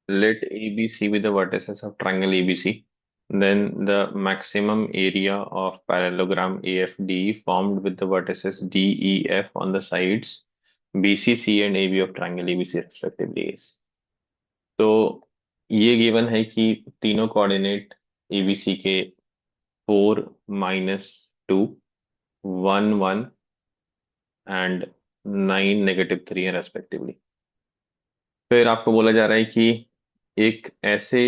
let ABC be the vertices of triangle ABC. Then the maximum area of parallelogram AFD formed with the vertices DEF on the sides BCC and AB of triangle ABC respectively is. तो ये given है कि तीनों coordinate ABC के 4 - 2 1 1 and 9 - 3 है respectively. फिर आपको बोला जा रहा है कि एक ऐसे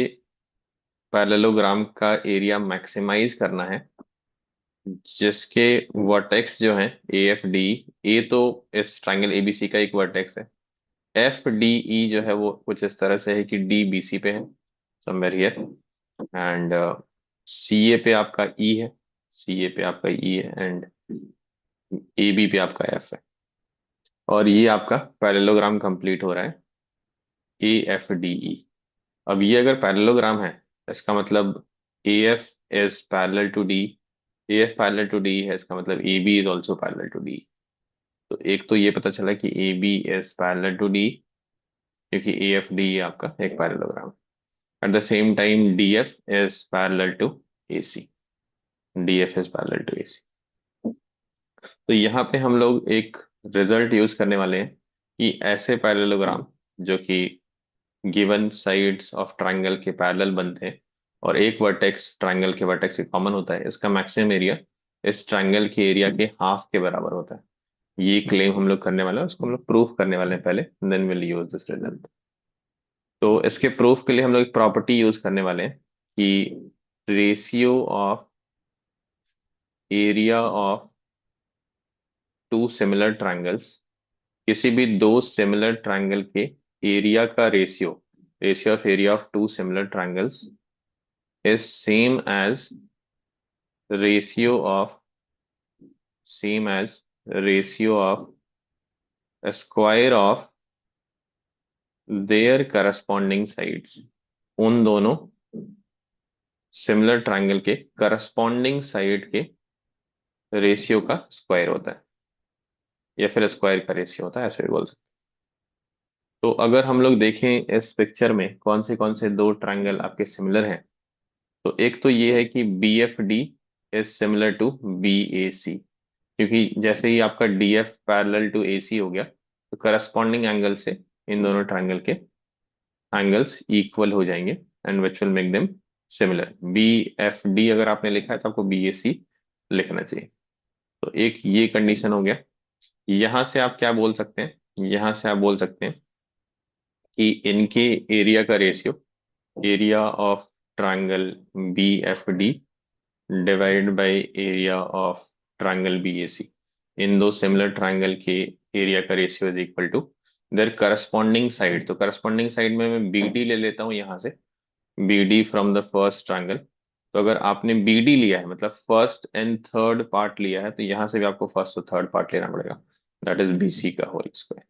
पैरेललोग्राम का एरिया मैक्सिमाइज करना है जिसके वर्टेक्स जो हैं ए एफ डी। ए तो इस ट्रायंगल एबीसी का एक वर्टेक्स है। एफ डी ई जो है वो कुछ इस तरह से है कि डी बी सी पे है, समवेयर हियर। एंड सी ए पे आपका ई है, सी ए पे आपका ई है, एंड ए बी पे आपका एफ है। और ये आपका पैरेललोग्राम कंप्लीट हो रहा है ए एफ डी ई। अब ये अगर पैरेललोग्राम है इसका मतलब A F is parallel to D, A F parallel to D है इसका मतलब A B is also parallel to D. तो एक तो ये पता चला कि A B is parallel to D क्योंकि ए एफ डी आपका एक parallelogram. At the same time D F is parallel to A C, D F is parallel to A C. तो यहाँ पे हम लोग एक रिजल्ट यूज करने वाले हैं कि ऐसे पैरेललोग्राम जो कि गिवन साइड्स ऑफ ट्रायंगल के पैरेलल बनते हैं और एक वर्टेक्स ट्रायंगल के वर्टेक्स से कॉमन होता है, इसका मैक्सिमम एरिया इस ट्रायंगल के एरिया के हाफ के बराबर होता है। ये क्लेम हम लोग करने वाले हैं, उसको हम लोग प्रूफ करने वाले हैं पहले, then will use this result. तो इसके प्रूफ के लिए हम लोग एक प्रॉपर्टी यूज करने वाले हैं कि ratio of area of two similar triangles, किसी भी दो सिमिलर ट्रायंगल के एरिया का ratio, ratio of area of two similar triangles is ratio of same as ratio of a square of their corresponding sides। उन दोनों similar triangle के corresponding side के ratio का स्क्वायर होता है, या फिर स्क्वायर का रेशियो होता है, ऐसे भी बोल सकते हैं। तो अगर हम लोग देखें इस पिक्चर में कौन से दो ट्रायंगल आपके सिमिलर हैं, तो एक तो ये है कि B F D is similar to B A C, क्योंकि जैसे ही आपका D F parallel to A C हो गया तो करस्पॉन्डिंग एंगल से इन दोनों ट्रायंगल के एंगल्स इक्वल हो जाएंगे and which will make them similar. B F D अगर आपने लिखा है तो आपको बी ए सी लिखना चाहिए। तो एक ये कंडीशन हो गया। यहां से आप क्या बोल सकते हैं, यहां से आप बोल सकते हैं कि इनके एरिया का ratio, area of triangle B F D divided by area of triangle B A C, इन दो सिमिलर ट्रायंगल के एरिया का ratio is equal to their corresponding side. तो करस्पॉन्डिंग साइड में मैं बी डी ले लेता हूं यहां से, B D from the first triangle. तो अगर आपने बी डी लिया है मतलब फर्स्ट एंड थर्ड पार्ट लिया है, तो यहां से भी आपको फर्स्ट और थर्ड पार्ट लेना पड़ेगा, दैट इज बी सी का होल स्क्वायर।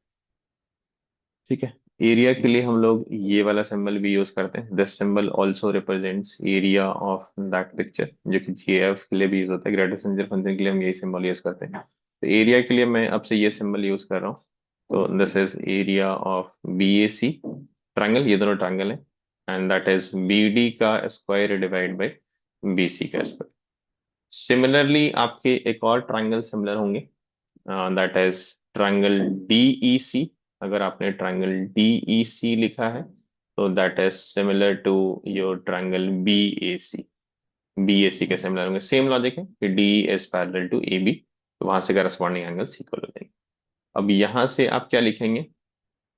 ठीक है। एरिया के लिए हम लोग ये वाला सिंबल भी यूज करते हैं। This symbol also represents area of that picture, जो कि जीएफ के लिए भी यूज होता है। ग्रेटर सेंटर फंक्शन के लिए हम यही सिंबल यूज करते हैं। तो एरिया के लिए मैं अब से ये सिंबल यूज कर रहा हूँ। तो this is area of B A C triangle, ये दोनों ट्रायंगल है, and that is B D का square divide by B C का स्क्वायर। सिमिलरली आपके एक और ट्रायंगल सिमिलर होंगे, दैट इज ट्रायंगल DEC। अगर आपने ट्रायंगल DEC लिखा है तो that is similar to your triangle BAC। BAC के सिमिलर होंगे। सेम लॉजिक है कि D is parallel to AB, तो वहां से करस्पॉन्डिंग एंगल्स इक्वल हो जाएंगे। अब यहां से आप क्या लिखेंगे,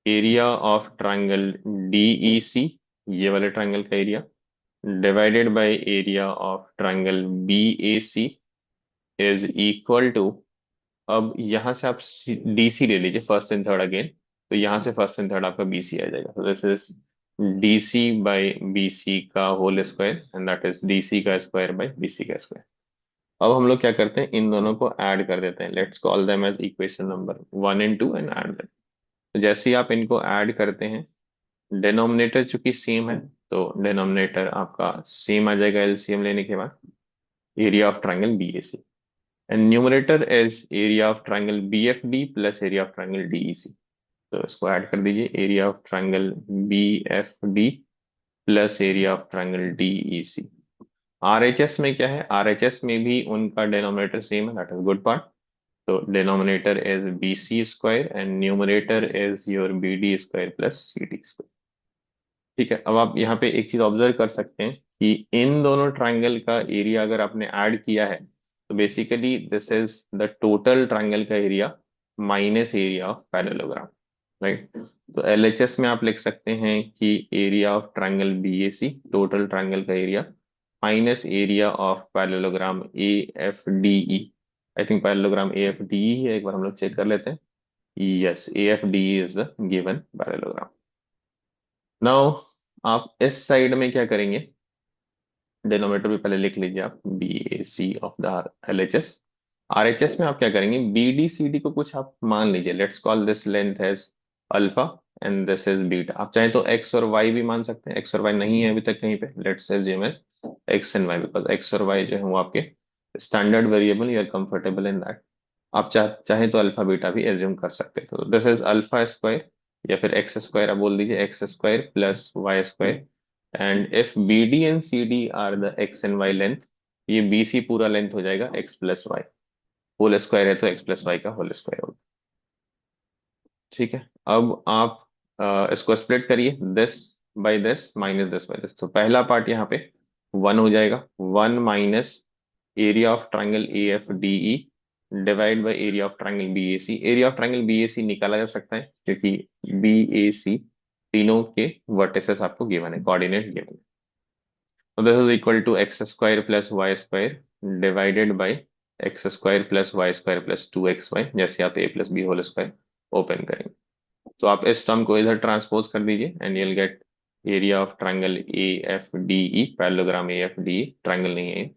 एरिया ऑफ ट्रायंगल DEC, ये वाले ट्रायंगल का area, divided by area of triangle BAC is equal to, अब यहां से आप DC ले लीजिए, फर्स्ट एंड थर्ड अगेन। तो यहां से फर्स्ट एंड थर्ड आपका BC आ जाएगा। तो this is DC by BC का whole square, and that is DC का स्क्वायर बाई BC का स्क्वायर। अब हम लोग क्या करते हैं, इन दोनों को ऐड कर देते हैं। Let's call them as equation number 1 and 2 and add them. तो जैसे ही आप इनको ऐड करते हैं, डिनोमिनेटर चूंकि सेम है तो डिनोमिनेटर आपका सेम आ जाएगा एलसीएम लेने के बाद, area of triangle BAC। And numerator is area of triangle BFD plus area of triangle DEC। तो इसको ऐड कर दीजिए, area of triangle BFD plus area of triangle DEC। RHS में क्या है, RHS में भी उनका डिनोमिनेटर सेम है, दैट इज गुड पार्ट। तो denominator is BC square and numerator is your BD square plus CD square. ठीक है, अब आप यहाँ पे एक चीज ऑब्जर्व कर सकते हैं कि इन दोनों ट्रायंगल का एरिया अगर आपने ऐड किया है तो basically this is the total triangle का area minus area of parallelogram, right. तो LHS में आप लिख सकते हैं कि area of triangle BAC, total triangle का area, minus area of parallelogram AFDE। I think parallelogram AFDE है, एक बार हम लोग चेक कर लेते हैं। Yes, AFDE is the given parallelogram. Now आप इस साइड में क्या करेंगे, डिनोमिनेटर भी पहले लिख लीजिए आप, BAC of the LHS। RHS में आप क्या करेंगे, BDCD को कुछ आप मान लीजिए, let's call this length as alpha and this is beta. आप चाहें तो एक्स और वाई भी मान सकते हैं, एक्स और वाई नहीं है अभी तक कहीं पे, let's assume as x and y, because x और वाई जो है वो आपके standard variable, you are comfortable in that. आप चाहें तो अल्फा बीटा भी एज्यूम कर सकते हैं। तो दिस इज अल्फा स्क्वायर या फिर एक्स स्क्वायर, आप बोल दीजिए x square plus Y square. And if BD and CD are the x and y length, ये BC पूरा लेंथ हो जाएगा x plus y, whole square है तो एक्स प्लस वाई का होल स्क्वायर होगा। ठीक है, अब आप इसको स्प्लिट करिए, this by this minus this by this. तो पहला पार्ट यहाँ पे 1 हो जाएगा, 1 minus area of triangle AFDE divide by area of triangle BAC। Area of triangle BAC निकाला जा सकता है क्योंकि BAC तीनों के वर्टिसेस आपको गिवन है, कोऑर्डिनेट गिवन है। तो this is equal to x square plus Y square divided by x square plus Y square plus 2XY, जैसे आप A+B होल स्क्वायर ओपन करेंगे। तो आप इस टर्म को इधर ट्रांसपोज कर दीजिए and you'll get area of triangle AFDE, parallelogram AFDE, triangle नहीं है,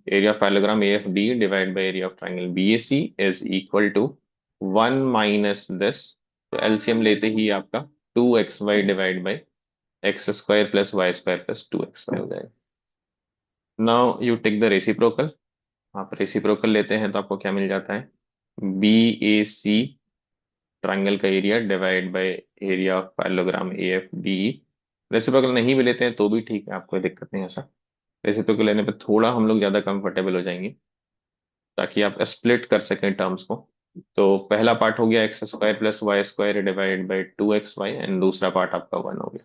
area of parallelogram AFDE divide by area of triangle BAC is equal to 1 minus this, तो एलसीएम लेते ही आपका 2XY divide by x square plus Y square plus 2XY हो जाएगा। Now you take the reciprocal. आप reciprocal लेते हैं तो आपको क्या मिल जाता है, BAC ट्रायंगल का area divide by area of parallelogram AFDE। Reciprocal नहीं भी लेते हैं तो भी ठीक है, आपको दिक्कत नहीं है ऐसा। रेसिप्रोकल लेने पे थोड़ा हम लोग ज्यादा कंफर्टेबल हो जाएंगे ताकि आप स्प्लिट कर सकें टर्म्स को। तो पहला पार्ट हो गया X square plus Y square divide by 2XY and दूसरा पार्ट आपका 1 हो गया।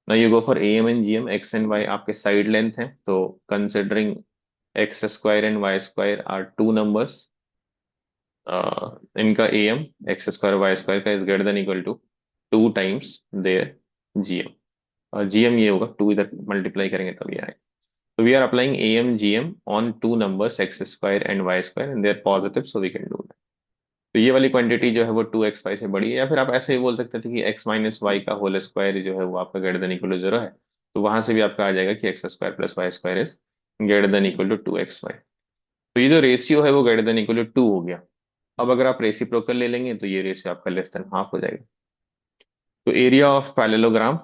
ना you go for AM and GM, X and Y आपके साइड लेंथ हैं, तो considering X square and Y square are two numbers, इनका AM X square Y square का is greater than equal to 2 times their GM। और GM ये होगा, 2 इधर multiply करेंगे तब ये आएगा। तो we are applying AM GM on two numbers x square and Y square and they are positive, so we can do that. तो ये वाली क्वांटिटी जो है वो 2XY से बड़ी है, या फिर आप ऐसे ही बोल सकते थे कि एक्स माइनस वाई का होल स्क्वायर जो है वो आपका ग्रेटर देन इक्वल टू 0 है। तो वहां से भी आपका आ जाएगा कि x square plus Y square is greater than equal to 2XY। तो ये जो रेशियो है वो ग्रेटर देन इक्वल टू 2 हो गया। अब अगर आप रेसिप्रोकल ले लेंगे तो ये रेशियो आपका लेस देन हाफ हो जाएगा। तो area of parallelogram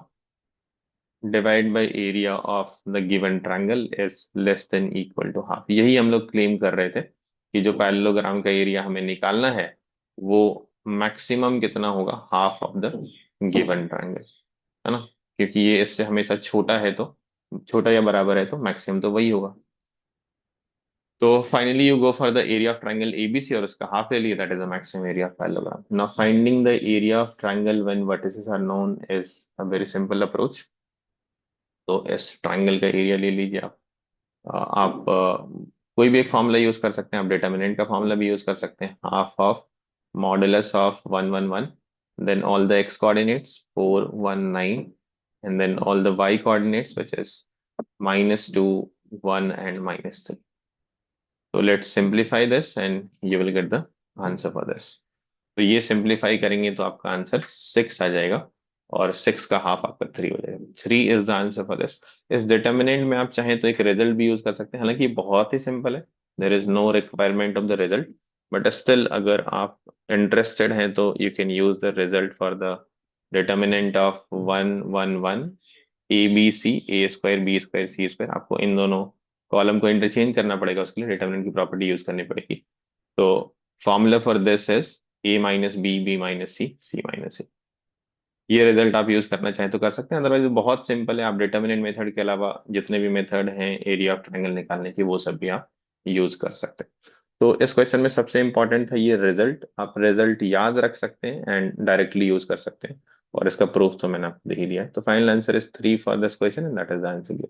divide by area of the given triangle is less than equal to half. यही हम लोग क्लेम कर रहे थे कि जो पैरेललोग्राम का एरिया हमें निकालना है वो मैक्सिमम कितना होगा, half of the given triangle, है ना। क्योंकि ये इससे हमेशा छोटा है, तो छोटा या बराबर है तो मैक्सिमम तो वही होगा। तो finally you go for the area of triangle ABC और उसका हाफ ले लिया, that is the maximum area of parallelogram. Now finding the area of triangle when vertices are known is a very simple approach. तो इस triangle का area ले लीजिए आप। आप कोई भी एक फॉर्मूला यूज कर सकते हैं, आप डिटर्मिनेंट का फॉर्मूला भी यूज कर सकते हैं, half of modulus of 111, then all the x coordinates 419, and then all the y coordinates which is -2, 1 and -3. So let's simplify this and you will get the answer for this. तो ये simplify करेंगे तो आपका answer 6 आ जाएगा और 6 का half आपका 3 हो जाएगा। 3 is the answer for this. इस डिटर्मिनेंट में आप चाहें तो एक रिजल्ट भी यूज कर सकते हैं, हालांकि ये बहुत ही सिंपल है, there is no requirement of the result, but still अगर आप इंटरेस्टेड हैं तो you can use the result for the determinant of 111 ABC, A² B² C²। आपको इन दोनों कॉलम को इंटरचेंज करना पड़ेगा, उसके लिए डिटर्मिनेंट की प्रॉपर्टी यूज करनी पड़ेगी। तो formula for this is A - B, B - C, C - A। ये रिजल्ट आप यूज करना चाहें तो कर सकते हैं, अदरवाइज बहुत सिंपल है। आप डिटर्मिनेंट मेथड के अलावा जितने भी मेथड हैं एरिया ऑफ ट्रायंगल निकालने की, वो सब भी आप यूज कर सकते हैं। तो इस क्वेश्चन में सबसे इंपॉर्टेंट था ये रिजल्ट। आप रिजल्ट याद रख सकते हैं एंड डायरेक्टली यूज कर सकते हैं, और इसका प्रूफ तो मैंने आपको दे ही दिया है। तो final answer is 3 for this question and that is the answer.